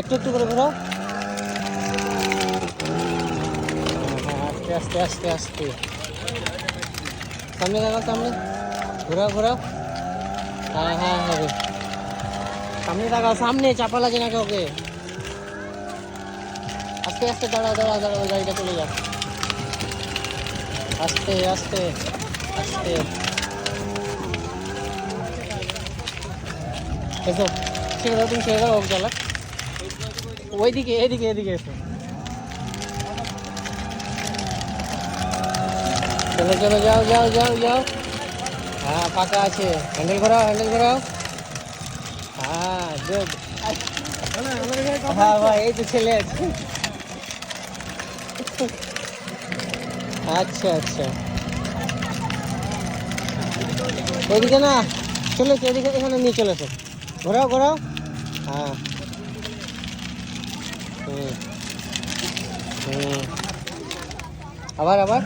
একটু একটু করে ঘোরাও। হ্যাঁ, আস্তে আস্তে আস্তে আস্তে। সামনে দেখাও, সামনে ঘোরাও ঘোরাও। হ্যাঁ হ্যাঁ হবে। সামনে দেখাও, সামনে চাপা লাগে না কাউকে। আস্তে আস্তে দাঁড়াও দাঁড়াও দাঁড়াও, গাড়িটা চলে যাও। আস্তে আস্তে আস্তে। এসো, ছেড়ে দাও, তুমি ছেড়ে দাও, ও চালাক। ওইদিকে, এদিকে এদিকে এসো। চলো চলো, যাও যাও যাও যাও। হ্যাঁ ফাঁকা আছে, হ্যান্ডেল ঘোরাও, হ্যান্ডেল ঘোরাও। হ্যাঁ গুড। হ্যাঁ ভাই, এই তো ছেলে আছে। আচ্ছা আচ্ছা, ওইদিকে না, চলে এসো এদিকে, এখানে নিয়ে চলে এসো। ঘোরাও ঘোরাও। হ্যাঁ হুম হুম, আবার আবার।